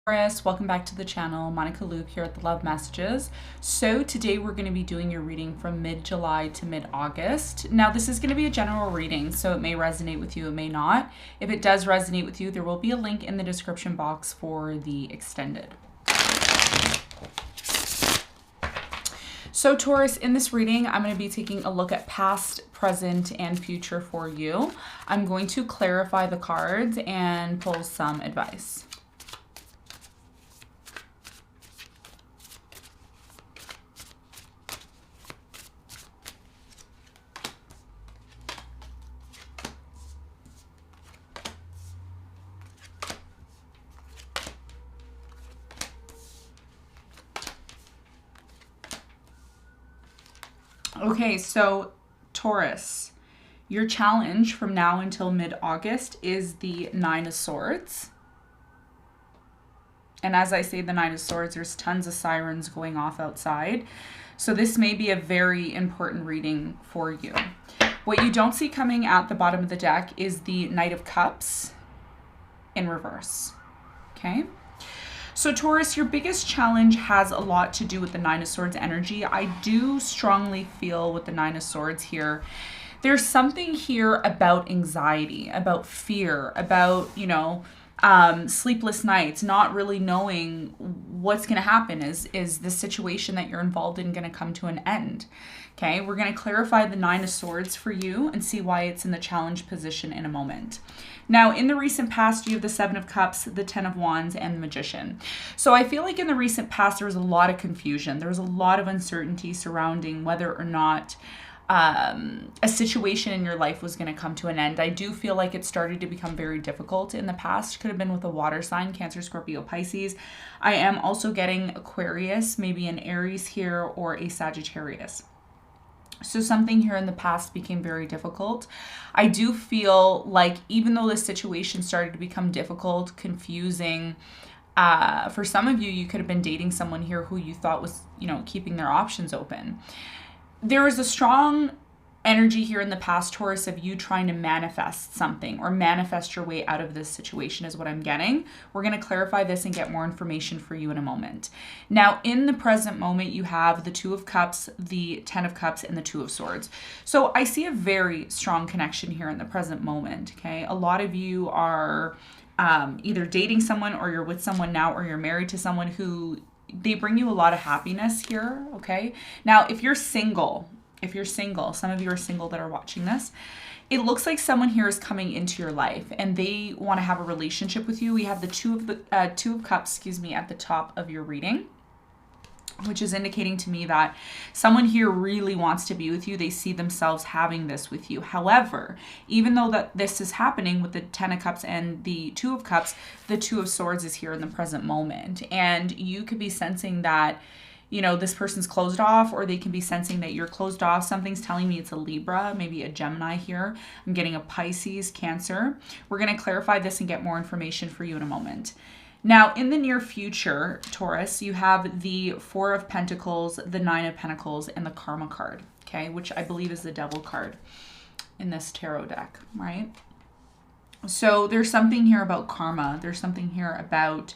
Taurus, welcome back to the channel. Monica Loop here at the Love Messages. So today we're going to be doing your reading from mid-July to mid-August. Now this is going to be a general reading, so it may resonate with you, it may not. If it does resonate with you, there will be a link in the description box for the extended. So Taurus, in this reading, I'm going to be taking a look at past, present, and future for you. I'm going to clarify the cards and pull some advice. Okay, so Taurus, your challenge from now until mid-August is the Nine of Swords. And as I say the Nine of Swords, there's tons of sirens going off outside. So this may be a very important reading for you. What you don't see coming at the bottom of the deck is the Knight of Cups in reverse. Okay? So Taurus, your biggest challenge has a lot to do with the Nine of Swords energy. I do strongly feel with the Nine of Swords here, there's something here about anxiety, about fear, about, sleepless nights, not really knowing what's going to happen. Is the situation that you're involved in going to come to an end? Okay, we're going to clarify the Nine of Swords for you and see why it's in the challenge position in a moment. Now, in the recent past, you have the Seven of Cups, the Ten of Wands, and the Magician. So I feel like in the recent past, there was a lot of confusion. There was a lot of uncertainty surrounding whether or not a situation in your life was going to come to an end. I do feel like it started to become very difficult in the past. Could have been with a water sign, Cancer, Scorpio, Pisces. I am also getting Aquarius, maybe an Aries here, or a Sagittarius. So something here in the past became very difficult. I do feel like even though this situation started to become difficult, confusing, for some of you, you could have been dating someone here who you thought was, keeping their options open. There is a strong energy here in the past, Taurus, of you trying to manifest something or manifest your way out of this situation is what I'm getting. We're going to clarify this and get more information for you in a moment. Now, in the present moment, you have the Two of Cups, the Ten of Cups, and the Two of Swords. So I see a very strong connection here in the present moment, okay? A lot of you are either dating someone or you're with someone now or you're married to someone who they bring you a lot of happiness here, okay? Now, if you're single, some of you are single that are watching this, it looks like someone here is coming into your life and they want to have a relationship with you. We have the Two of Cups, at the top of your reading, which is indicating to me that someone here really wants to be with you. They see themselves having this with you. However, even though that this is happening with the Ten of Cups and the Two of Cups, the Two of Swords is here in the present moment. And you could be sensing that, this person's closed off, or they can be sensing that you're closed off. Something's telling me it's a Libra, maybe a Gemini here. I'm getting a Pisces, Cancer. We're going to clarify this and get more information for you in a moment. Now, in the near future, Taurus, you have the Four of Pentacles, the Nine of Pentacles, and the Karma card, okay, which I believe is the Devil card in this tarot deck, right? So there's something here about karma. There's something here about,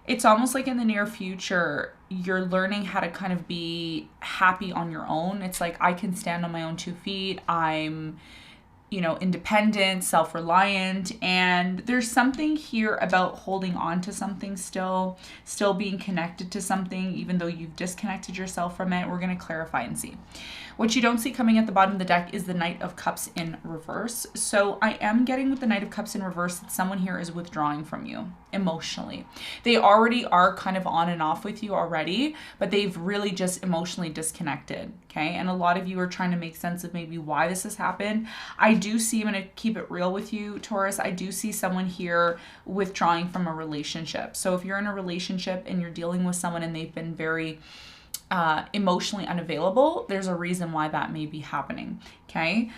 it's almost like in the near future, you're learning how to kind of be happy on your own. It's like, I can stand on my own 2 feet. I'm independent, self-reliant, and there's something here about holding on to something still being connected to something, even though you've disconnected yourself from it. We're going to clarify and see. What you don't see coming at the bottom of the deck is the Knight of Cups in reverse. So I am getting with the Knight of Cups in reverse that someone here is withdrawing from you emotionally. They already are kind of on and off with you already, but they've really just emotionally disconnected, okay? And a lot of you are trying to make sense of maybe why this has happened. I do see, I'm going to keep it real with you, Taurus, I do see someone here withdrawing from a relationship. So if you're in a relationship and you're dealing with someone and they've been very emotionally unavailable, there's a reason why that may be happening. Okay,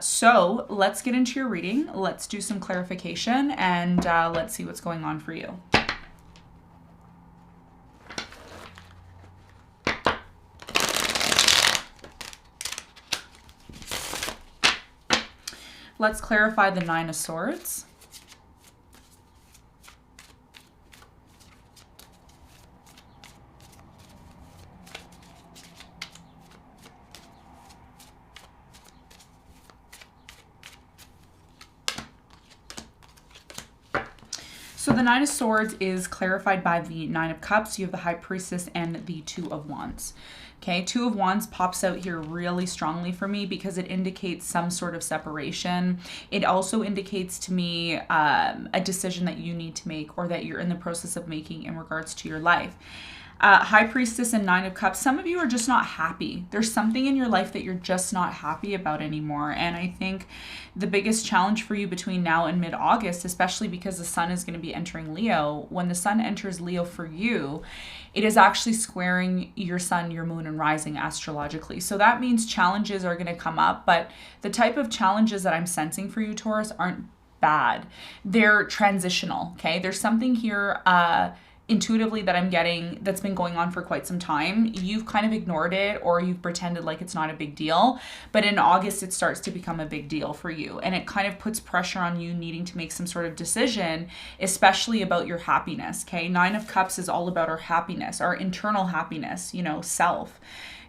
so let's get into your reading. Let's do some clarification and let's see what's going on for you. Let's clarify the Nine of Swords. So the Nine of Swords is clarified by the Nine of Cups. You have the High Priestess and the Two of Wands. Okay, Two of Wands pops out here really strongly for me because it indicates some sort of separation. It also indicates to me a decision that you need to make or that you're in the process of making in regards to your life. High Priestess and Nine of Cups, some of you are just not happy. There's something in your life that you're just not happy about anymore. And I think the biggest challenge for you between now and mid-August, especially because the sun is going to be entering Leo, when the sun enters Leo for you, it is actually squaring your sun, your moon, and rising astrologically. So that means challenges are going to come up, but the type of challenges that I'm sensing for you, Taurus, aren't bad. They're transitional, okay? There's something here intuitively that I'm getting that's been going on for quite some time. You've kind of ignored it or you've pretended like it's not a big deal, but in August it starts to become a big deal for you, and it kind of puts pressure on you needing to make some sort of decision, especially about your happiness. Okay, Nine of Cups is all about our happiness, our internal happiness, you know, self.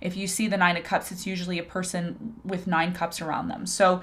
If you see the Nine of Cups, it's usually a person with 9 cups around them. So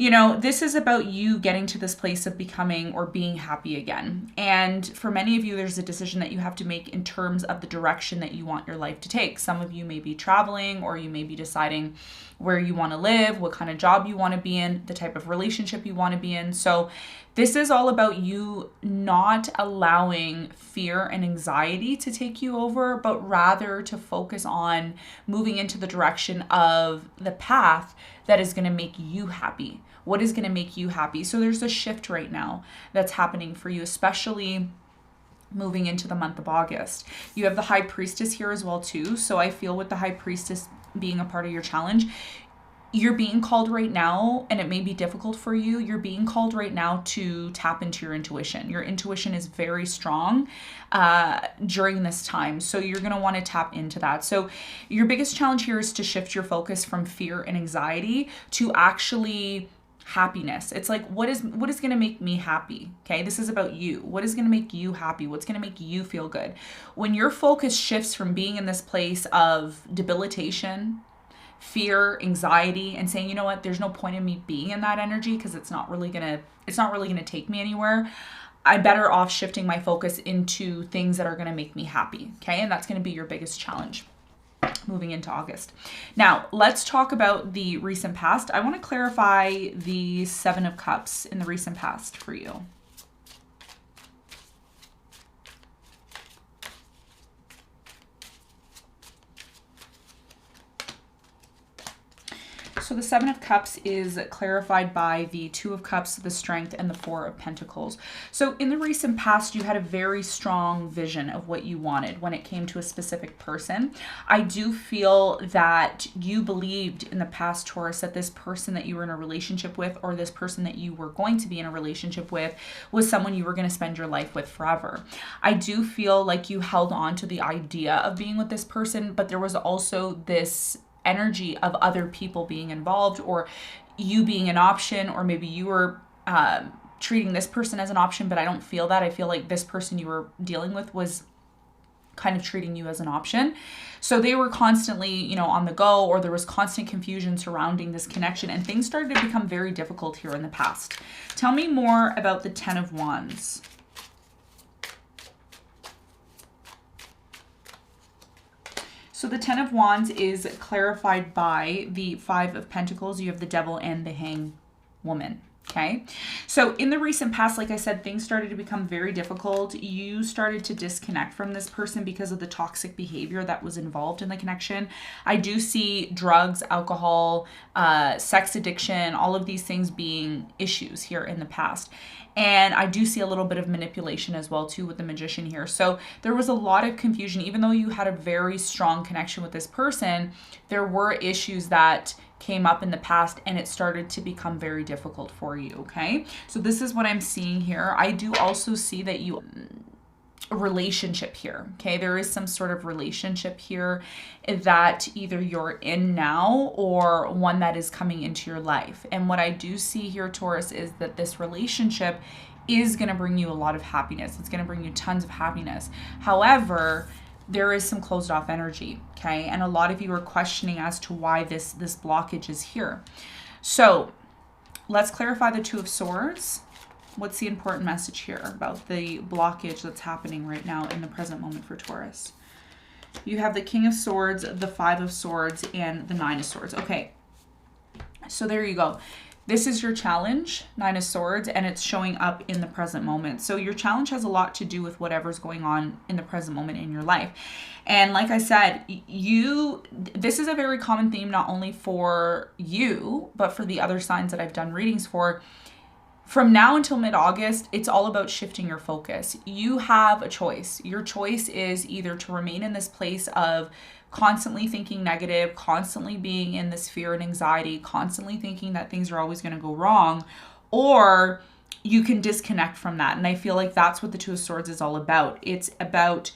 you know, this is about you getting to this place of becoming or being happy again. And for many of you, there's a decision that you have to make in terms of the direction that you want your life to take. Some of you may be traveling, or you may be deciding where you want to live, what kind of job you want to be in, the type of relationship you want to be in. So this is all about you not allowing fear and anxiety to take you over, but rather to focus on moving into the direction of the path that is going to make you happy. What is going to make you happy? So there's a shift right now that's happening for you, especially moving into the month of August. You have the High Priestess here as well too. So I feel with the High Priestess being a part of your challenge, you're being called right now, and it may be difficult for you, you're being called right now to tap into your intuition. Your intuition is very strong during this time. So you're going to want to tap into that. So your biggest challenge here is to shift your focus from fear and anxiety to actually happiness. It's like, what is going to make me happy? Okay, this is about you. What is going to make you happy? What's going to make you feel good? When your focus shifts from being in this place of debilitation, fear, anxiety, and saying, you know what, there's no point in me being in that energy because it's not really gonna take me anywhere. I'm better off shifting my focus into things that are gonna make me happy. Okay, and that's gonna be your biggest challenge moving into August. Now, let's talk about the recent past. I want to clarify the Seven of Cups in the recent past for you. So the Seven of Cups is clarified by the Two of Cups, the Strength, and the Four of Pentacles. So in the recent past, you had a very strong vision of what you wanted when it came to a specific person. I do feel that you believed in the past, Taurus, that this person that you were in a relationship with, or this person that you were going to be in a relationship with, was someone you were going to spend your life with forever. I do feel like you held on to the idea of being with this person, but there was also this energy of other people being involved, or you being an option, or maybe you were treating this person as an option, but I don't feel that. I feel like this person you were dealing with was kind of treating you as an option. So they were constantly, you know, on the go, or there was constant confusion surrounding this connection, and things started to become very difficult here in the past. Tell me more about the Ten of Wands. So the Ten of Wands is clarified by the Five of Pentacles. You have the Devil and the Hanged Woman. Okay, so in the recent past, like I said, things started to become very difficult. You started to disconnect from this person because of the toxic behavior that was involved in the connection. I do see drugs, alcohol, sex addiction, all of these things being issues here in the past. And I do see a little bit of manipulation as well too with the Magician here. So there was a lot of confusion. Even though you had a very strong connection with this person, there were issues that came up in the past, and it started to become very difficult for you. Okay, so this is what I'm seeing here. I do also see that you a relationship here. Okay, there is some sort of relationship here that either you're in now or one that is coming into your life. And what I do see here, Taurus, is that this relationship is going to bring you a lot of happiness. It's going to bring you tons of happiness. However, there is some closed off energy, okay? And a lot of you are questioning as to why this blockage is here. So let's clarify the Two of Swords What's the important message here about the blockage that's happening right now in the present moment for Taurus? You have the King of Swords, the Five of Swords, and the Nine of Swords. Okay, so there you go. This is your challenge, Nine of Swords, and it's showing up in the present moment. So your challenge has a lot to do with whatever's going on in the present moment in your life. And like I said, this is a very common theme, not only for you, but for the other signs that I've done readings for. From now until mid-August, it's all about shifting your focus. You have a choice. Your choice is either to remain in this place of constantly thinking negative, constantly being in this fear and anxiety, constantly thinking that things are always going to go wrong, or you can disconnect from that. And I feel like that's what the Two of Swords is all about. It's about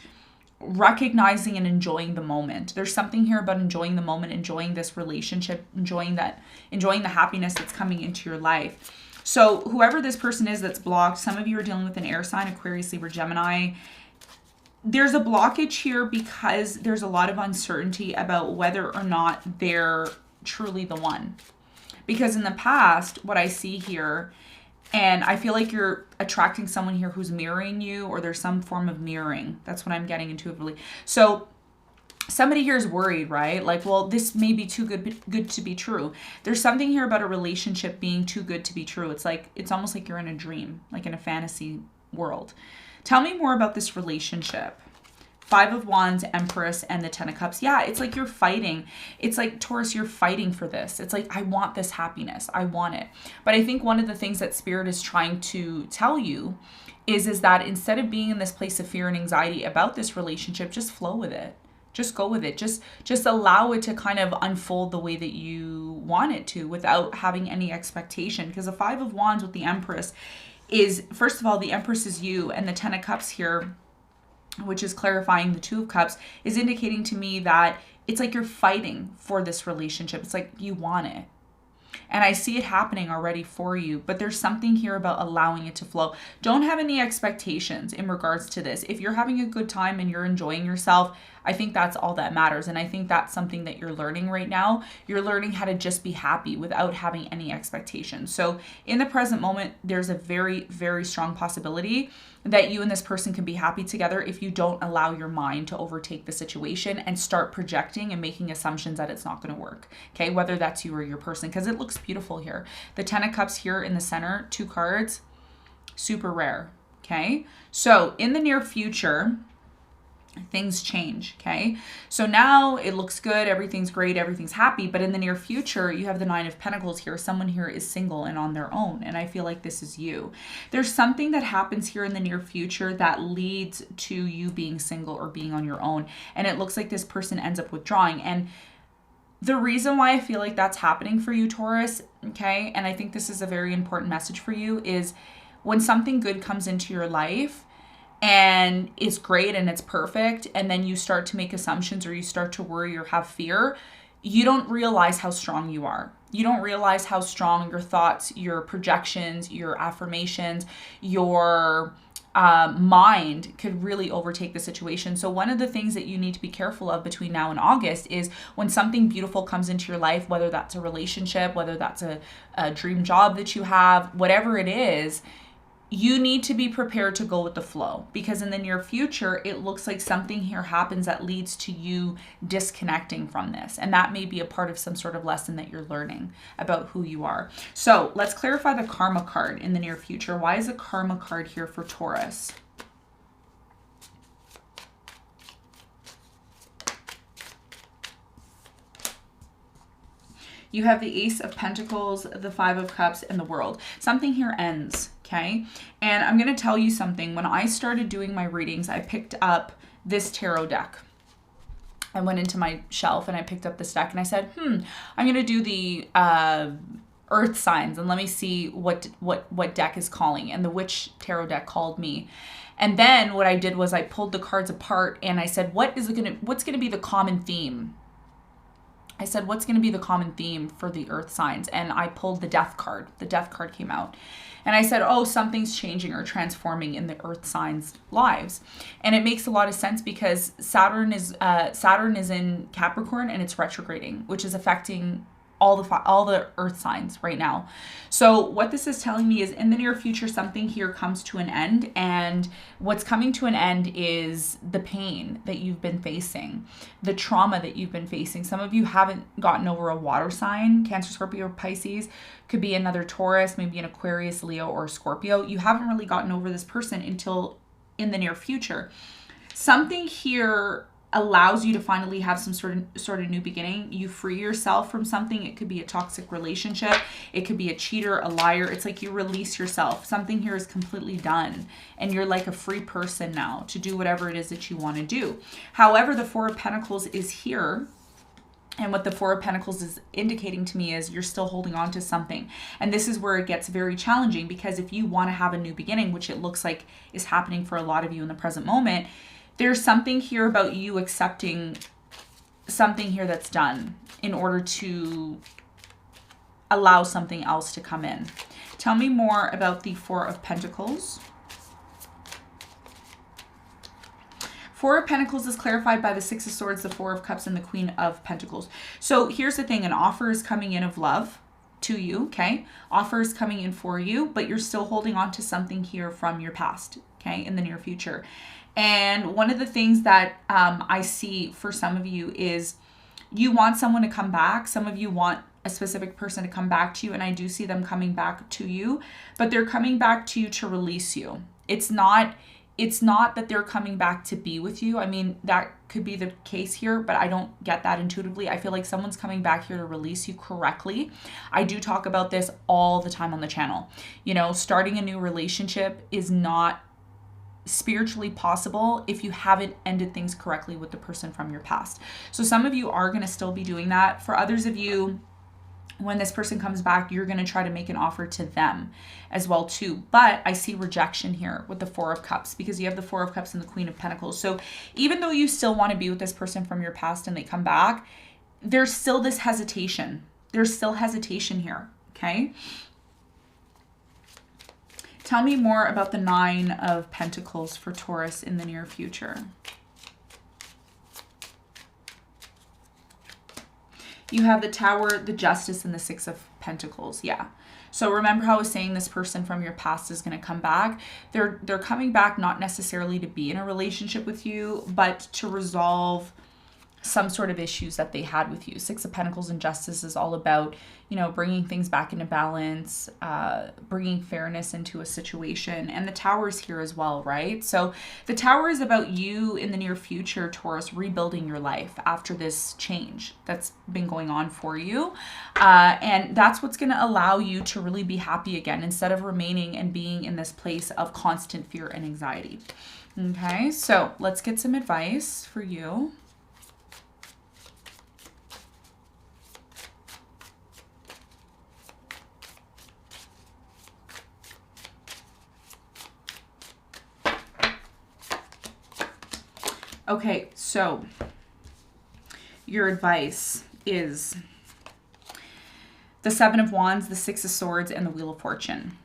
recognizing and enjoying the moment. There's something here about enjoying the moment, enjoying this relationship, enjoying the happiness that's coming into your life. So whoever this person is that's blocked, some of you are dealing with an air sign, Aquarius, Libra, Gemini. There's a blockage here because there's a lot of uncertainty about whether or not they're truly the one. Because in the past, what I see here, and I feel like you're attracting someone here who's mirroring you, or there's some form of mirroring. That's what I'm getting intuitively. So somebody here is worried, right? Like, well, this may be too good to be true. There's something here about a relationship being too good to be true. It's like, it's almost like you're in a dream, like in a fantasy world. Tell me more about this relationship. Five of Wands, Empress, and the Ten of Cups. Yeah, it's like you're fighting. It's like, Taurus, you're fighting for this. It's like, I want this happiness. I want it. But I think one of the things that Spirit is trying to tell you is that instead of being in this place of fear and anxiety about this relationship, just flow with it. Just go with it. Just allow it to kind of unfold the way that you want it to without having any expectation. Because the Five of Wands with the Empress is, first of all, the Empress is you, and the Ten of Cups here, which is clarifying the Two of Cups, is indicating to me that it's like you're fighting for this relationship. It's like you want it. And I see it happening already for you, but there's something here about allowing it to flow. Don't have any expectations in regards to this. If you're having a good time and you're enjoying yourself, I think that's all that matters. And I think that's something that you're learning right now. You're learning how to just be happy without having any expectations. So in the present moment, there's a very, very strong possibility that you and this person can be happy together if you don't allow your mind to overtake the situation and start projecting and making assumptions that it's not going to work. Okay, whether that's you or your person, because it looks beautiful here. The Ten of Cups here in the center, 2 cards, super rare. Okay, so in the near future, things change. Okay, so now it looks good, everything's great, everything's happy, but in the near future you have the Nine of Pentacles here. Someone here is single and on their own, and I feel like this is you. There's something that happens here in the near future that leads to you being single or being on your own, and it looks like this person ends up withdrawing. And the reason why I feel like that's happening for you, Taurus, okay, and I think this is a very important message for you, is when something good comes into your life and it's great and it's perfect, and then you start to make assumptions or you start to worry or have fear, you don't realize how strong you are. You don't realize how strong your thoughts, your projections, your affirmations, your mind could really overtake the situation. So one of the things that you need to be careful of between now and August is when something beautiful comes into your life, whether that's a relationship, whether that's a dream job that you have, whatever it is, you need to be prepared to go with the flow, because in the near future, it looks like something here happens that leads to you disconnecting from this. And that may be a part of some sort of lesson that you're learning about who you are. So let's clarify the karma card in the near future. Why is a karma card here for Taurus? You have the Ace of Pentacles, the Five of Cups, and the World. Something here ends. Okay, and I'm going to tell you something. When I started doing my readings, I picked up this tarot deck. I went into my shelf and I picked up this deck and I said, I'm going to do the earth signs and let me see what deck is calling. And the Witch tarot deck called me. And then what I did was I pulled the cards apart and I said, what's going to be the common theme? I said, what's going to be the common theme for the earth signs? And I pulled the Death card. The Death card came out. And I said, oh, something's changing or transforming in the earth signs' lives. And it makes a lot of sense because Saturn is in Capricorn and it's retrograding, which is affecting all the earth signs right now. So what this is telling me is in the near future, something here comes to an end, and what's coming to an end is the pain that you've been facing, the trauma that you've been facing. Some of you haven't gotten over a water sign, Cancer, Scorpio, or Pisces, could be another Taurus, maybe an Aquarius, Leo, or Scorpio. You haven't really gotten over this person until in the near future. Something here allows you to finally have some sort of new beginning. You free yourself from something. It could be a toxic relationship. It could be a cheater, a liar. It's like you release yourself. Something here is completely done, and you're like a free person now to do whatever it is that you want to do. However, the Four of Pentacles is here. And what the Four of Pentacles is indicating to me is you're still holding on to something. And this is where it gets very challenging, because if you want to have a new beginning, which it looks like is happening for a lot of you in the present moment, there's something here about you accepting something here that's done in order to allow something else to come in. Tell me more about the Four of Pentacles. Four of Pentacles is clarified by the Six of Swords, the Four of Cups, and the Queen of Pentacles. So here's the thing. An offer is coming in of love to you, okay? Offer is coming in for you, but you're still holding on to something here from your past, okay, in the near future. And one of the things that I see for some of you is you want someone to come back. Some of you want a specific person to come back to you, and I do see them coming back to you, but they're coming back to you to release you. It's not that they're coming back to be with you. I mean, that could be the case here, but I don't get that intuitively. I feel like someone's coming back here to release you correctly. I do talk about this all the time on the channel. You know, starting a new relationship is not spiritually possible if you haven't ended things correctly with the person from your past. So some of you are going to still be doing that. For others of you, when this person comes back, you're going to try to make an offer to them as well too. But I see rejection here with the Four of Cups, because you have the Four of Cups and the Queen of Pentacles. So even though you still want to be with this person from your past and they come back, there's still this hesitation. There's still hesitation here, okay? Tell me more about the Nine of Pentacles for Taurus in the near future. You have the Tower, the Justice, and the Six of Pentacles. Yeah. So remember how I was saying this person from your past is going to come back. They're coming back not necessarily to be in a relationship with you, but to resolve some sort of issues that they had with you. Six of Pentacles and Justice is all about, you know, bringing things back into balance, bringing fairness into a situation. And the Tower is here as well, right? So the Tower is about you in the near future, Taurus, rebuilding your life after this change that's been going on for you. And that's what's going to allow you to really be happy again, instead of remaining and being in this place of constant fear and anxiety. Okay, so let's get some advice for you. Okay, so your advice is the Seven of Wands, the Six of Swords, and the Wheel of Fortune.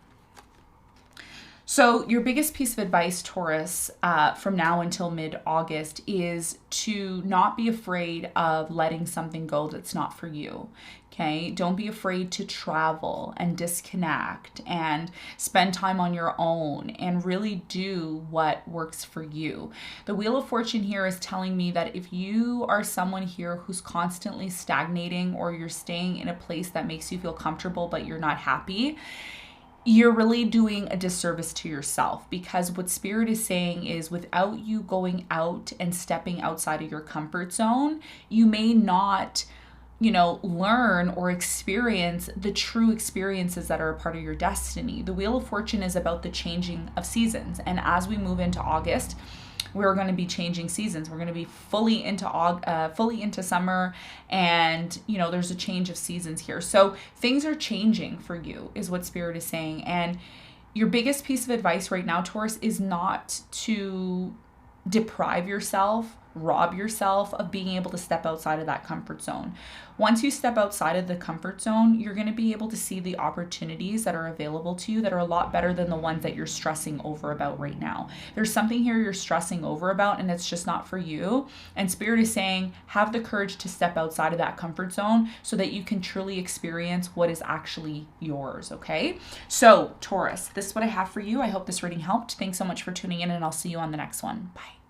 So your biggest piece of advice, Taurus, from now until mid-August is to not be afraid of letting something go that's not for you. Okay, don't be afraid to travel and disconnect and spend time on your own and really do what works for you. The Wheel of Fortune here is telling me that if you are someone here who's constantly stagnating, or you're staying in a place that makes you feel comfortable but you're not happy, you're really doing a disservice to yourself, because what Spirit is saying is without you going out and stepping outside of your comfort zone, you may not, you know, learn or experience the true experiences that are a part of your destiny. The Wheel of Fortune is about the changing of seasons. And as we move into August, we're going to be changing seasons. We're going to be fully into summer, and you know, there's a change of seasons here. So things are changing for you is what Spirit is saying. And your biggest piece of advice right now, Taurus, is not to deprive yourself rob yourself of being able to step outside of that comfort zone. Once you step outside of the comfort zone, you're going to be able to see the opportunities that are available to you that are a lot better than the ones that you're stressing over about right now. There's something here you're stressing over about and it's just not for you. And Spirit is saying, have the courage to step outside of that comfort zone so that you can truly experience what is actually yours, okay? So, Taurus, this is what I have for you. I hope this reading helped. Thanks so much for tuning in, and I'll see you on the next one. Bye.